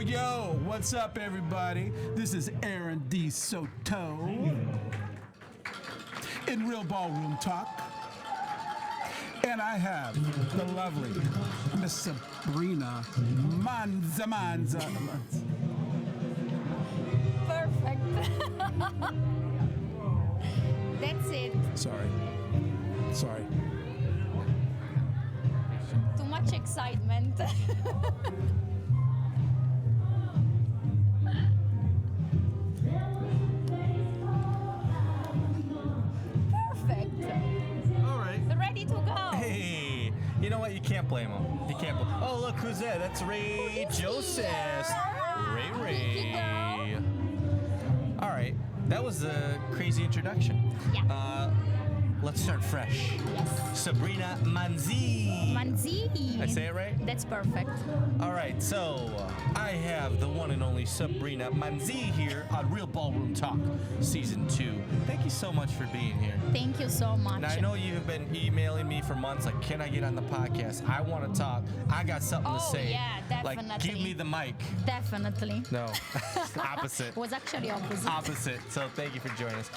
Yo, what's up, everybody? This is Aaron Desoto in Real Ballroom Talk. And I have the lovely Miss Sabrina Manzi. Perfect. That's it. Sorry. Too much excitement. Perfect. All right. Ready to go. Hey, you know what? You can't blame him. You can't blame. Oh, look who's there. That's Ray Joseph. Ray. All right. That was a crazy introduction. Yeah. Let's start fresh. Yes. Sabrina Manzi. Manzi. I say it right? That's perfect. All right, so I have the one and only Sabrina Manzi here on Real Ballroom Talk, Season 2. Thank you so much for being here. Thank you so much. Now, I know you have been emailing me for months, like, can I get on the podcast? I want to talk. I got something to say. Yeah, definitely. Like, give me the mic. Definitely. No, opposite. Was actually opposite. Opposite. So thank you for joining us.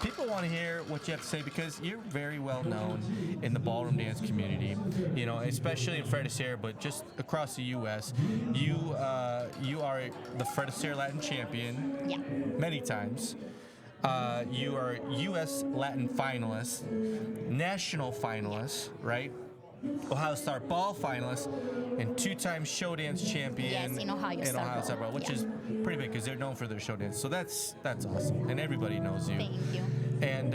People want to hear what you have to say because you're very well known in the ballroom dance community. You know, especially in Fred Astaire, but just across the U.S. You are the Fred Astaire Latin champion. Yeah. Many times. You are U.S. Latin finalist, national finalist, right? Ohio Star Ball finalist, and two-time show dance champion. Yes, in Ohio Star Ball, which yeah. is pretty big because they're known for their show dance. So that's awesome, and everybody knows you. Thank you. And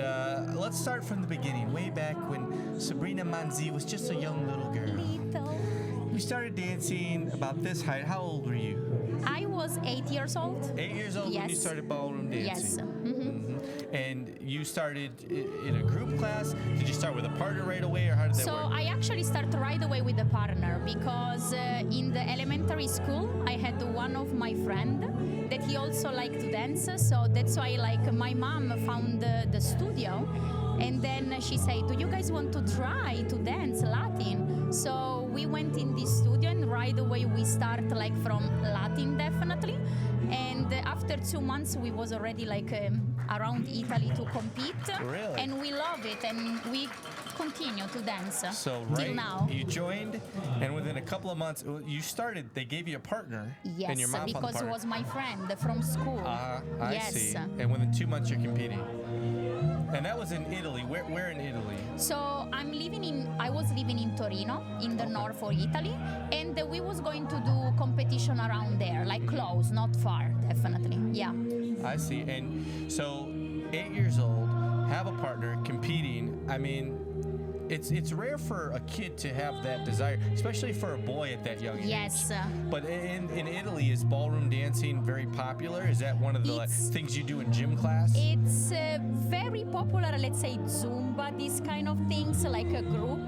let's start from the beginning, way back when Sabrina Manzi was just a young little girl. Little. You started dancing about this height. How old were you? I was 8 years old. 8 years old Yes. when you started ballroom dancing. Yes. And you started in a group class. Did you start with a partner right away, or how did that So work? I actually started right away with a partner because in the elementary school I had one of my friend that he also liked to dance. So that's why my mom found the studio, and then she said, "Do you guys want to try to dance Latin?" So we went in this studio, and right away we start from Latin definitely. And after 2 months we was already around Italy to compete. Really? And we love it, and we continue to dance So till now. you joined, and within a couple of months, you started. They gave you a partner. Yes, and your mom found a because it partner. was my friend from school. I Yes. see. And within 2 months, you're competing. And that was in Italy. Where in Italy? So I was living in Torino, in the north of Italy, and we was going to do competition around there, close, not far, definitely. Yeah. I see. And so, 8 years old, have a partner, competing. I mean, it's rare for a kid to have that desire, especially for a boy at that young age. Yes. But in Italy, is ballroom dancing very popular? Is that one of the things you do in gym class? It's very popular, let's say Zumba, these kind of things, like a group,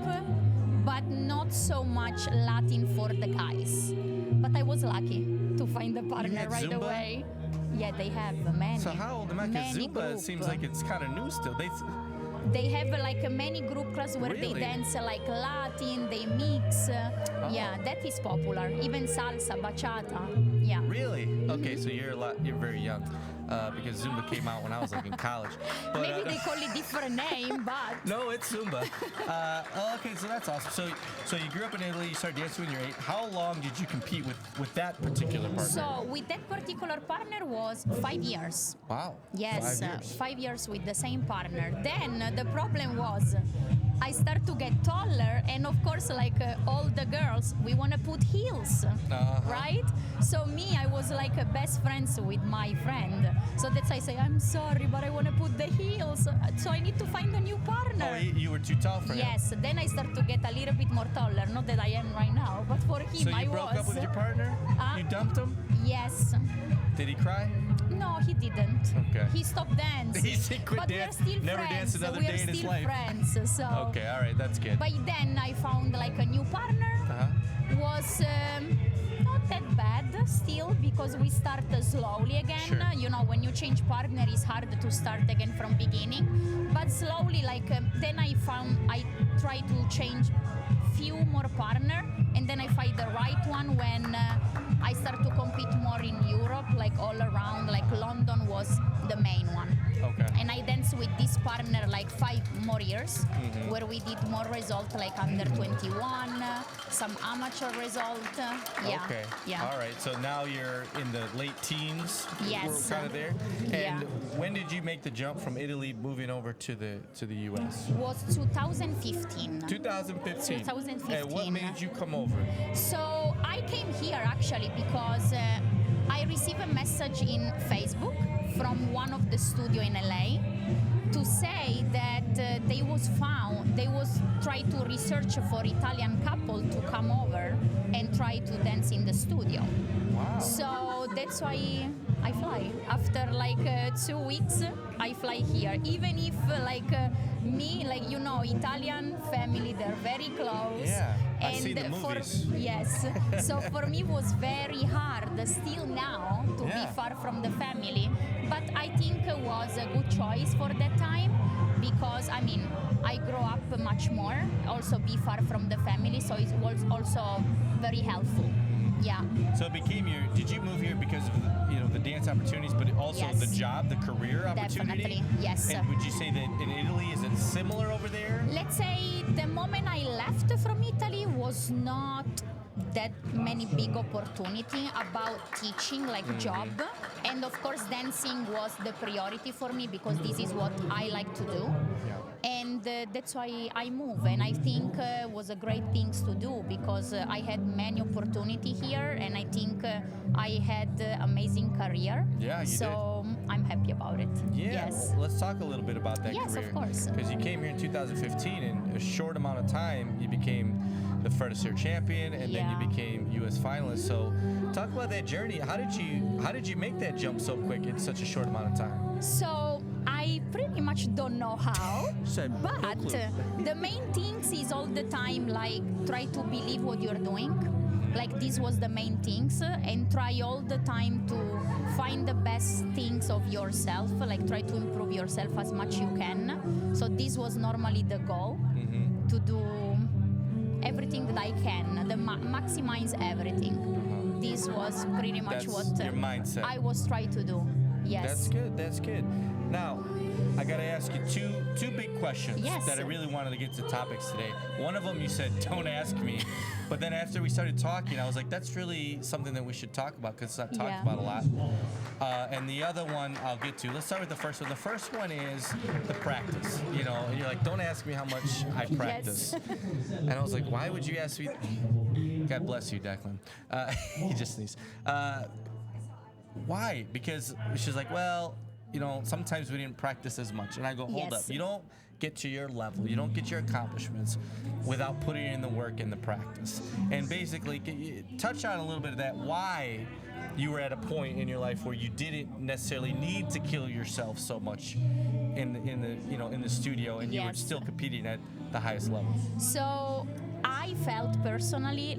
but not so much Latin for the guys. But I was lucky to find a partner right Zumba? away. Yeah, they have many. So how old am I? Because many Zumba group. seems like it's kind of new still. They have many group class where Really? they dance Latin, they mix. Yeah, that is popular. Even salsa, bachata. Yeah. Really? Okay, so you're very young. Because Zumba came out when I was in college. But, Maybe they call it different name, but No, it's Zumba. Okay, so that's awesome. So you grew up in Italy, you started dancing when you were 8. How long did you compete with that particular partner? so with that particular partner was 5 years. Wow. Yes, 5 years. 5 years with the same partner. Then the problem was I start to get taller, and of course, all the girls, we want to put heels, right? So me, I was best friends with my friend. So that's why I say, I'm sorry, but I want to put the heels. So I need to find a new partner. Oh, you were too tall for him. Yes, then I start to get a little bit more taller. Not that I am right now, but for him, So I you was. broke up with your partner? You dumped him? Yes. Did he cry? No, he didn't. Okay. He stopped dancing. He quit but dance, we are still never friends. danced another we day are in his still life. friends. So. Okay, all right, that's good. By then I found a new partner. Was not that bad still because we start slowly again. Sure. When you change partner, it's hard to start again from beginning. But slowly, then I try to change few more partner, and then I find the right one when I start to compete like all around. Like London was the main one. Okay. And I danced with this partner like 5 more years, where we did more result like under 21, some amateur result. Yeah. Okay. Yeah. All right. So now you're in the late teens. Yes. We're kind of there. Yeah. And when did you make the jump from Italy moving over to the U.S.? Was 2015. 2015. 2015. And what made you come over? So I came here actually because I received a message in Facebook from one of the studio in LA to say that they was try to research for Italian couple to come over and try to dance in the studio. Wow. So that's why I fly. After like 2 weeks, I fly here. Even if me, Italian family, they're very close. Yeah, I've And seen the for movies. yes, so for me it was very hard still now to Yeah. be far from the family. But I think it was a good choice for that time because I grow up much more, also be far from the family, so it was also very helpful. Yeah. So it became did you move here because of the dance opportunities, but also Yes. the job, the career opportunity? Definitely, yes. And would you say that in Italy, is it similar over there? Let's say the moment I left from Italy was not that many big opportunity about teaching job, and of course dancing was the priority for me because this is what I like to do. And that's why I move, and I think was a great things to do because I had many opportunity here, and I think I had amazing career. Yeah, you so I'm happy about it. Yeah. Yes. Let's talk a little bit about that Yes, career. of course. Because you came here in 2015, in a short amount of time, you became the Fredericia champion, and then Yeah. you became U.S. finalist. So, talk about that journey. How did you make that jump so quick in such a short amount of time? So I pretty much don't know how, Said, no but clue. the main things is all the time try to believe what you're doing. This was the main things, and try all the time to find the best things of yourself. Try to improve yourself as much you can. So this was normally the goal, to do everything that I can, maximize everything. This was pretty much That's what your mindset. I was trying to do. Yes. That's good. That's good. Now, I got to ask you two big questions Yes. that I really wanted to get to topics today. One of them you said, don't ask me. But then after we started talking, I was like, that's really something that we should talk about because it's not talked Yeah. about a lot. And the other one I'll get to. Let's start with the first one. The first one is the practice. And you're like, don't ask me how much I practice. And I was like, why would you ask me? God bless you, Declan. He just sneezed. Why? Because she's like, well, sometimes we didn't practice as much. And I go, hold Yes. up. You don't get to your level, you don't get your accomplishments without putting in the work and the practice. And basically, touch on a little bit of that, why you were at a point in your life where you didn't necessarily need to kill yourself so much in the studio, and you were Yes. still competing at the highest level. So I felt personally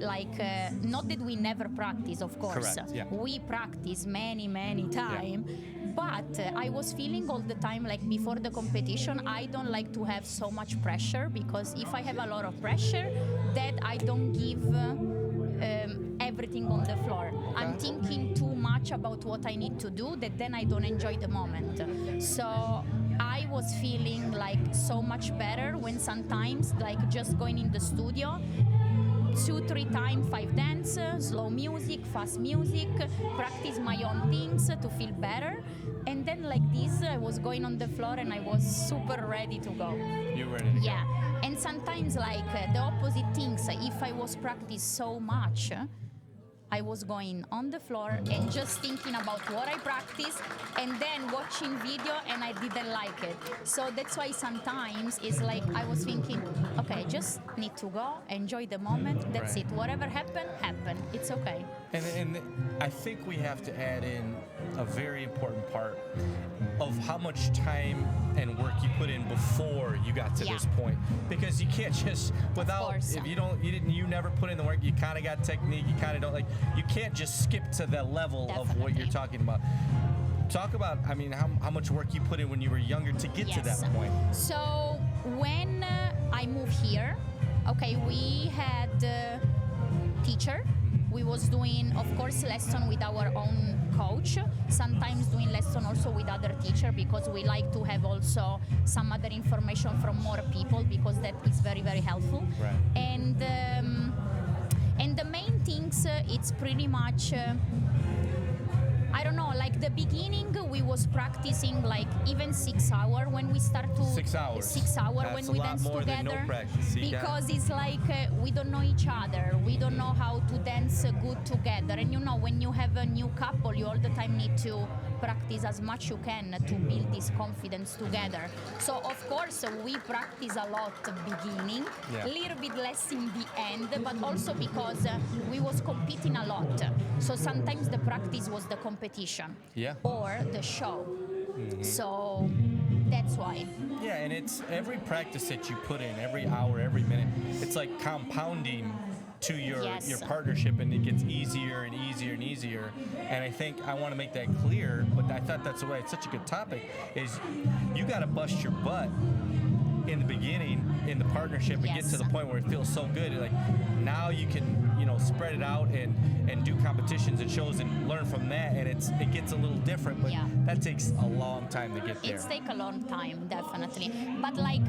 not that we never practice, of course. Correct, yeah. We practice many times. But I was feeling all the time before the competition, I don't like to have so much pressure, because if I have a lot of pressure, that I don't give everything on the floor. I'm thinking too much about what I need to do, that then I don't enjoy the moment. So I was feeling so much better when sometimes just going in the studio 2-3 times, 5 dance, slow music, fast music, practice my own things to feel better. And then this, I was going on the floor and I was super ready to go. You were ready to go. Yeah. And sometimes the opposite things, if I was practice so much, I was going on the floor and just thinking about what I practiced, and then watching video and I didn't like it. So that's why sometimes it's I was thinking, okay, just need to go, enjoy the moment, that's Right. it. Whatever happened. It's okay. And I think we have to add in a very important part of how much time and work you put in before you got to Yeah. this point, because you can't just course. if you never put in the work, you kind of got technique, you kind of don't you can't just skip to the level of what you're Definitely. talking about. Talk about how much work you put in when you were younger to get to Yes. that point. So when I moved here, okay, we had a teacher we was doing, of course, lesson with our own coach, sometimes doing lesson also with other teacher, because we like to have also some other information from more people, because that is very, very helpful. Right. And the main things, it's pretty much, I don't know, like the beginning we was practicing like even 6 hours when we start to 6 hours. 6 hours That's when a we lot dance more than together, no practice. See, because it's like we don't know each other, we don't know how to dance good together, and you know, when you have a new couple, you all the time need to practice as much you can to build this confidence together. So of course we practice a lot beginning, Yeah. a little bit less in the end, but also because we was competing a lot. So sometimes the practice was the competition, Yeah. or the show. So that's why. Yeah, and it's every practice that you put in, every hour, every minute, it's like compounding to your Yes. partnership, and it gets easier and easier and easier. And I think I want to make that clear, but I thought that's why it's such a good topic, is you got to bust your butt in the beginning in the partnership and get Yes. to the point where it feels so good. Like now you can, spread it out and do competitions and shows and learn from that, and it gets a little different, but Yeah. that takes a long time to get there. It's take a long time, definitely. But like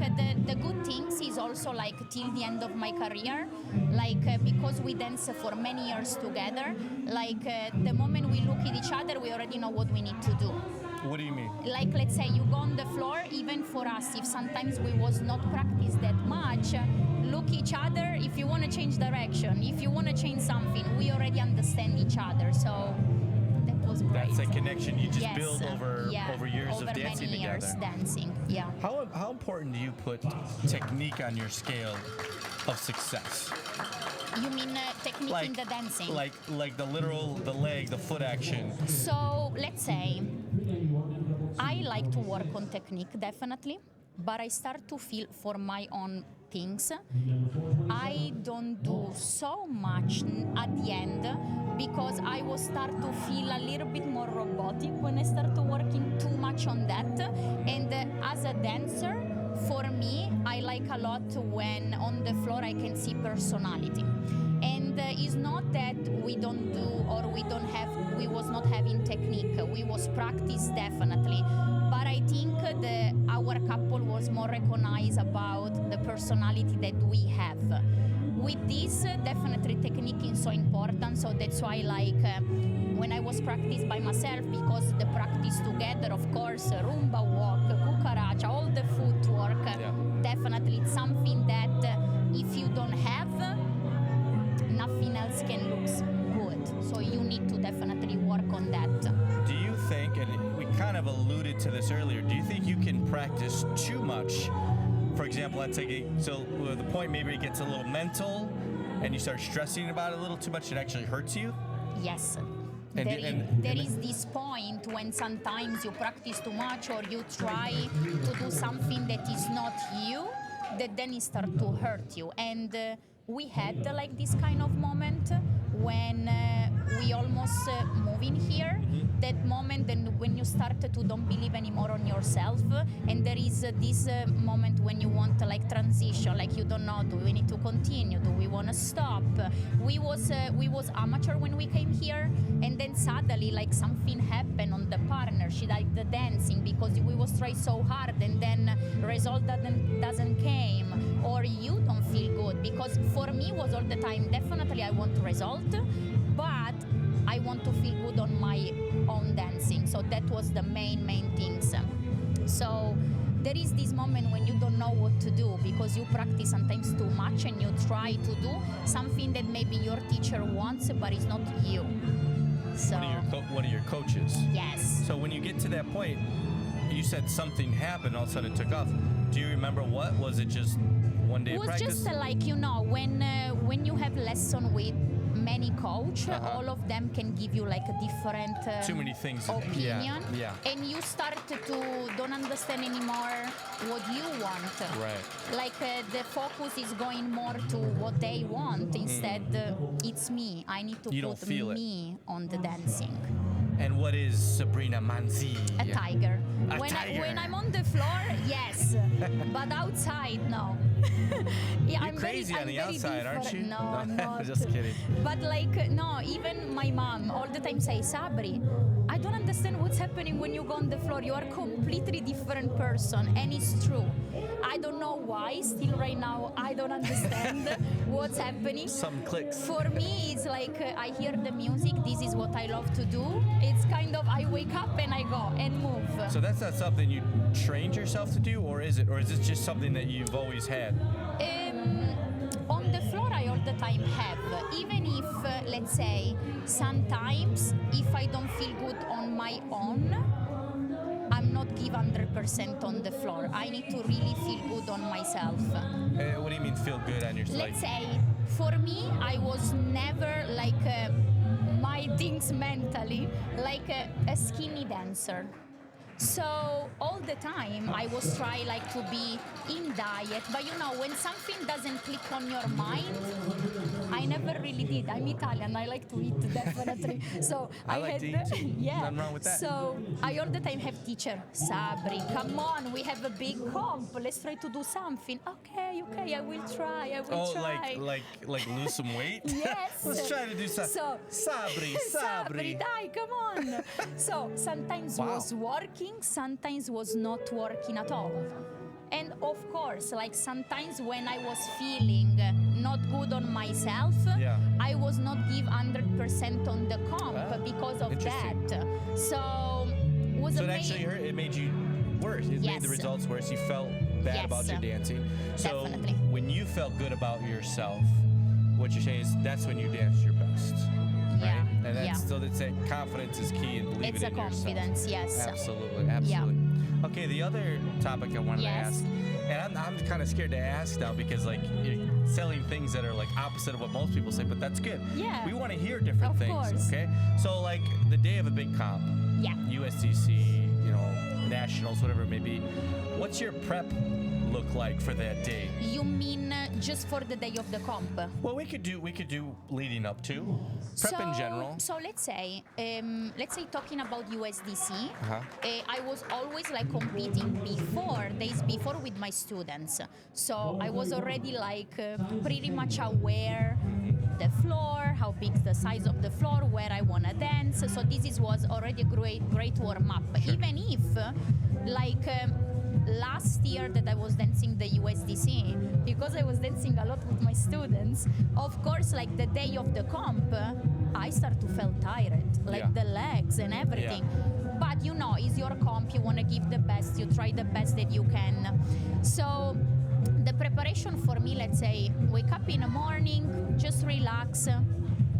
the good things is also like till the end of my career, like because we dance for many years together, like the moment we look at each other, we already know what we need to do. What do you mean? Like let's say you go on the floor, even for us, if sometimes we was not practiced that much, look each other. If you want to change direction, if you want to change something, we already understand each other. So that was great. That's a connection you just Yes, build over years over of dancing many years together. dancing. Yeah. How important do you put technique on your scale of success? You mean technique in the dancing? Like the leg, the foot action. So let's say I like to work on technique, definitely, but I start to feel for my own things, I don't do so much at the end, because I will start to feel a little bit more robotic when I start to working too much on that. And as a dancer, for me, I like a lot when on the floor I can see personality. And it's not that we don't do or we was not having technique. We was practice definitely, but I think our couple was more recognized about the personality that we have. With this, definitely technique is so important. So that's why, like, when I was practice by myself, because the practice together, of course, rumba walk, cucaracha, all the footwork, definitely it's something that if you don't have, nothing else can look good. So you need to definitely work on that. Do you think, and we kind of alluded to this earlier, do you think you can practice too much? For example, let's take so the point maybe it gets a little mental and you start stressing about it a little too much, it actually hurts you? Yes. And There is this point when sometimes you practice too much or you try to do something that is not you, that then it starts to hurt you. And we had like this kind of moment when we almost move in here. That moment then when you start to don't believe anymore on yourself, and there is this moment when you want to like transition, like you don't know, do we need to continue, do we want to stop? We was amateur when we came here, and then suddenly like something happened on the partnership, like the dancing, because we was trying so hard and then result doesn't came, or you don't feel good. Because for me was all the time, definitely I want result, but I want to feel good on my own dancing. So that was the main things. So there is this moment when you don't know what to do, because you practice sometimes too much and you try to do something that maybe your teacher wants, but it's not you. So One of your coaches. yes. So when you get to that point, you said something happened, all of a sudden it took off. Do you remember what? Was it just one day It of was practice? just like, when you have lesson with many coach, all of them can give you like a different Too many things. opinion, Yeah. and you start to don't understand anymore what you want. Right. Like the focus is going more to what they want instead. It's me. I need to You don't put feel it. me on the dancing. And what is Sabrina Manzi? A tiger. A When tiger. when I'm on the floor, yes, but outside, no. Yeah, You're crazy on the outside, aren't you? No, I'm not. Just kidding. But like, no, even my mom all the time say, Sabri, I don't understand what's happening when you go on the floor. You are a completely different person, and it's true. I don't know why. Still, right now, I don't understand what's happening. Some clicks. For me, it's like I hear the music. This is what I love to do. It's kind of I wake up and I go and move. So that's not something you trained yourself to do, or is it? Or is it just something that you've always had? On the floor, I all the time have. Even if, let's say, sometimes if I don't feel good on my own, I'm not give 100% on the floor. I need to really feel good on myself. What do you mean feel good on yourself? Let's say, for me, I was never like my things mentally, like a skinny dancer. So all the time I was trying like to be in diet, but you know when something doesn't click on your mind, I never really did. I'm Italian, I like to eat definitely. So I like to eat too. yeah. Nothing wrong with that. So I all the time have teacher, Sabri, come on, we have a big comp, let's try to do something. Okay, I will try. like lose some weight? Yes. Let's try to do something. So, Sabri. dai, come on. So sometimes was working, sometimes was not working at all. And of course, like sometimes when I was feeling not good on myself, I was not give 100% on the comp because of that. So was so it actually hurt. It made you worse. It made the results worse. You felt bad about your dancing. So definitely. when you felt good about yourself, what you're saying is that's when you danced your best. Right? And that's so that's confidence is key in believing in yourself. It's a confidence, yes. Absolutely. Okay, the other topic I wanted to ask, and I'm kind of scared to ask now because like you're selling things that are like opposite of what most people say, but that's good. Yeah. We want to hear different things. Course. Okay. So like the day of a big comp, USDC, nationals, whatever it may be. What's your prep look like for that day? You mean just for the day of the comp? Well, we could do leading up to prep in general. So let's say talking about USDC, I was always like competing days before with my students. So I was already like pretty much aware the floor, how big the size of the floor, where I wanna dance. So this was already a great warm up. Sure. Even if last year that I was dancing the USDC, because I was dancing a lot with my students, of course, like the day of the comp, I start to feel tired, like the legs and everything. But it's your comp, you want to give the best, you try the best that you can. So the preparation for me, let's say, wake up in the morning, just relax,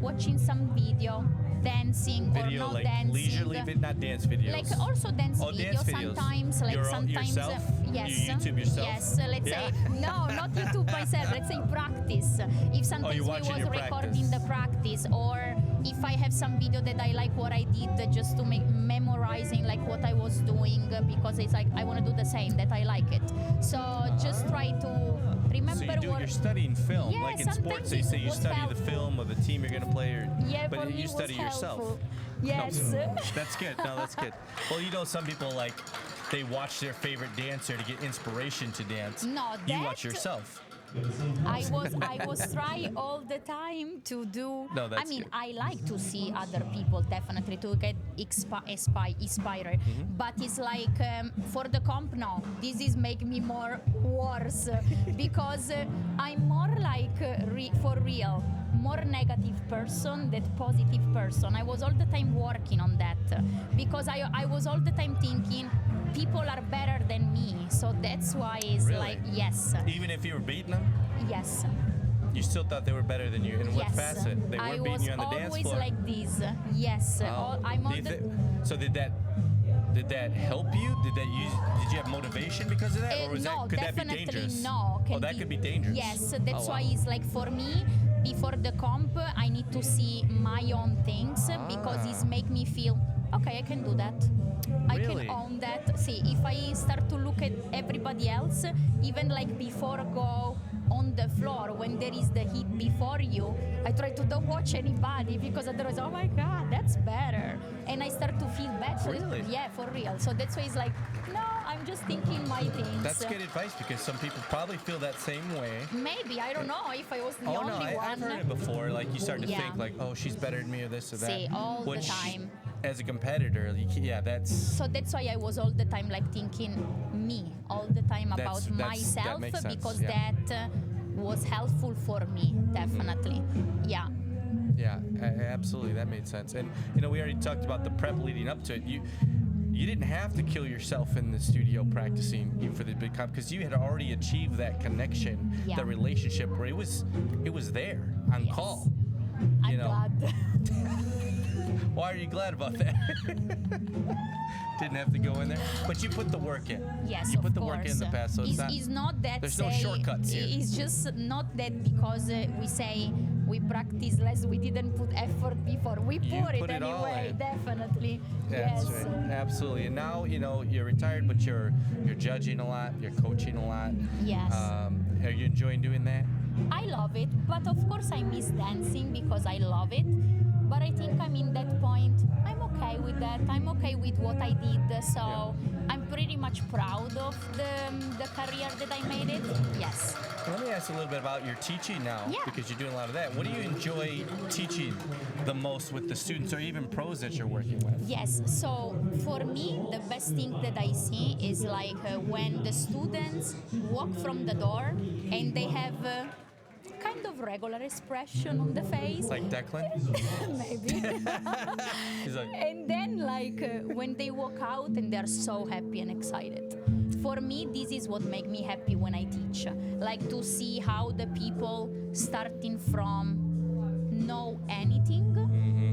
watching some video, dancing video, or not like dancing. Leisurely, not dance videos. Like also dance videos. Dance videos. Sometimes, like sometimes. Yourself? Yes. You YouTube yourself? Yes. Let's say no, not YouTube myself. Let's say practice. If sometimes we was recording the practice, or if I have some video that I like what I did, just to make memorizing like what I was doing, because it's like I want to do the same, that I like it. So just try to remember. So you're studying film, Yeah, like in sports. They say you study the film of the team you're going to play, but you study yourself. Yes. No, that's good. No, that's good. Well, some people like they watch their favorite dancer to get inspiration to dance. No, you watch yourself. I was trying all the time to do. No, that's good. I like to see other people definitely to get inspired. But it's like for the comp, no. This is make me more worse because I'm more like for real, more negative person than positive person. I was all the time working on that because I was all the time thinking people are better than me. So that's why it's like yes. Even if you were beating them. Yes. You still thought they were better than you? In what facet? They were beating you on the dance floor? I was always like this. Yes. So did that help you? Did you have motivation because of that? Or could that be dangerous? No. That could be dangerous. Yes. That's why it's like for me, before the comp, I need to see my own things because it make me feel, okay, I can do that. I can own that. See, if I start to look at everybody else, even like before go on the floor, when there is the heat before you, I try to don't watch anybody because otherwise, oh my God, that's better. and I start to feel bad. So Really? yeah, for real. So that's why it's like, no, I'm just thinking my things. That's good advice because some people probably feel that same way. Maybe, I don't know if I was the Oh only no, one. I've heard it before. Like you start to Yeah. think like, oh, she's better than me or this or that. See, all the Which, time. as a competitor, yeah, that's So that's why I was all the time like thinking me, all the time about that myself, makes sense, because yeah. that was helpful for me, definitely. Yeah. yeah, absolutely, that made sense. And we already talked about the prep leading up to it. You didn't have to kill yourself in the studio practicing for the big comp because you had already achieved that connection, Yeah. the relationship where it was there on Yes. call. I'm know. glad. Why are you glad about that? Didn't have to go in there, but you put the work in. Yes, you of put the course. work in the past, so It's not that there's no shortcuts here. It's just not that because we say we practice less, we didn't put effort before. We You pour put it it all anyway, in. definitely. That's yes. right. Absolutely. And now, you're retired, but you're judging a lot, you're coaching a lot. Yes. Are you enjoying doing that? I love it, but of course I miss dancing because I love it. But I think I'm in that point. I'm okay with that. I'm okay with what I did. So I'm pretty much proud of the career that I made it. Yes. Let me ask a little bit about your teaching now, Yeah. because you're doing a lot of that. What do you enjoy teaching the most with the students or even pros that you're working with? Yes, so for me, the best thing that I see is like when the students walk from the door and they have kind of regular expression on the face. Like Declan? Maybe. He's like, And then when they walk out and they're so happy and excited. For me, this is what makes me happy when I teach. Like to see how the people starting from know anything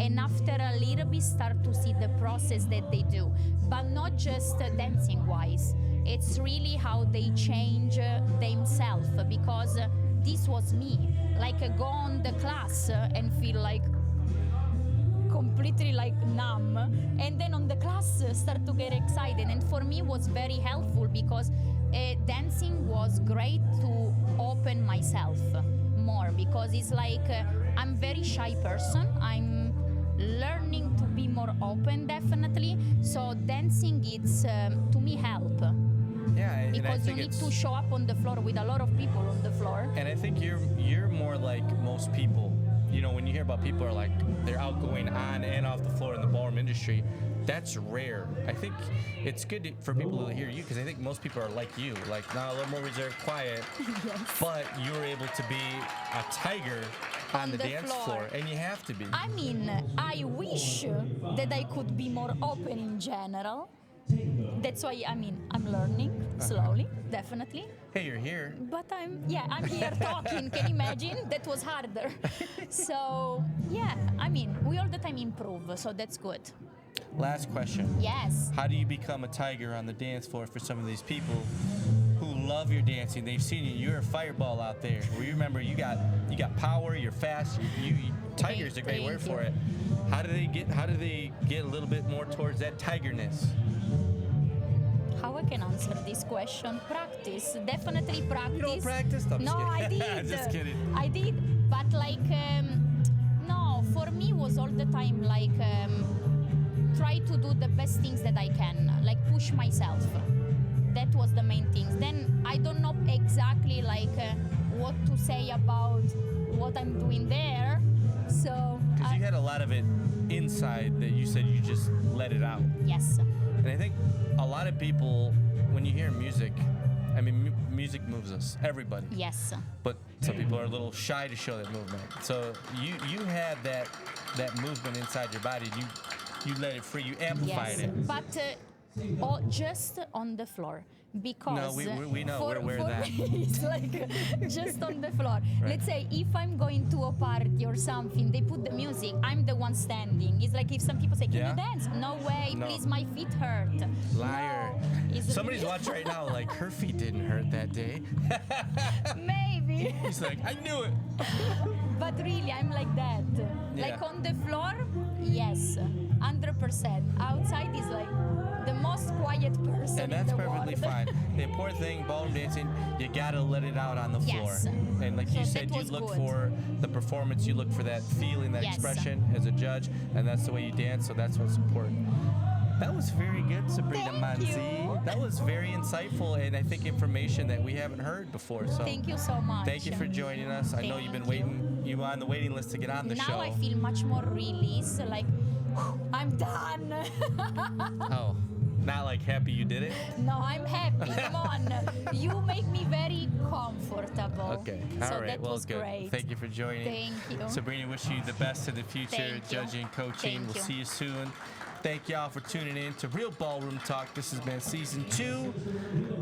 and after a little bit start to see the process that they do. But not just dancing wise. It's really how they change themselves because this was me. Like go on the class and feel like completely like numb, and then on the class start to get excited. And for me was very helpful because dancing was great to open myself more because it's like I'm very shy person. I'm learning to be more open definitely. So dancing it's to me help. yeah, and I Because you think need it's, to show up on the floor with a lot of people on the floor. and I think you're more like most people. When you hear about people are like they're outgoing on and off the floor in the ballroom industry, that's rare. I think it's good for people to hear you because I think most people are like you, like now a little more reserved, quiet, but you were able to be a tiger on the dance floor, and you have to be. I mean, I wish that I could be more open in general. That's why, I'm learning slowly, definitely. Hey, you're here. But I'm here talking. Can you imagine? That was harder. So, we all the time improve, so that's good. Last question. Yes. How do you become a tiger on the dance floor for some of these people who love your dancing? They've seen you. You're a fireball out there. Where you remember you got power. You're fast. Tiger is a great word for it. How do they get a little bit more towards that tigerness? How I can answer this question? Practice, definitely practice. You don't practice? I'm No, just I kidding. did. I'm just kidding. I did, but no, for me was all the time try to do the best things that I can, like push myself. That was the main things. Then I don't know exactly what to say about what I'm doing there. So Because you had a lot of it inside that you said you just let it out. yes. And I think a lot of people, when you hear music, music moves us, everybody. Yes. But some people are a little shy to show that movement. So you had that movement inside your body. You let it free. You amplified Yes, it. but just on the floor. Because No, we know. We're aware of for that. me, it's just on the floor. Right. Let's say if I'm going to a party or something, they put the music, I'm the one standing. It's like if some people say, can Yeah? you dance? No way, No. please, my feet hurt. Liar. No. It's Somebody's really- watching right now like, her feet didn't hurt that day. Maybe. He's like, I knew it. But really, I'm like that. Like Yeah. on the floor, yes, 100%. Outside is like the most quiet person And in that's the perfectly world. fine. The important thing, ballroom dancing, you gotta let it out on the floor. Yes. And like you So said, that you was look good. for the performance, you look for that feeling, that Yes. expression as a judge, and that's the way you dance, so that's what's important. That was very good, Sabrina Thank Manzi. you. That was very insightful and I think information that we haven't heard before. So Thank you so much. thank you for joining us. I know you've been waiting, you were on the waiting list to get on the Now show. I feel much more released, like I'm done. Oh, not like happy you did it? No, I'm happy. Come on. You make me very comfortable. Okay. So All right. that Well, was good. great. Thank you for joining. Thank you. Sabrina, wish you the best in the future, Thank you. judging, coaching. Thank We'll you. see you soon. Thank y'all for tuning in to Real Ballroom Talk. This has been season 2.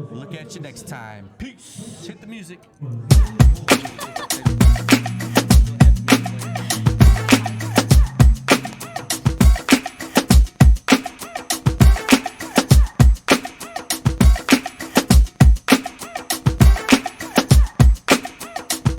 Look at you next time. Peace. Hit the music.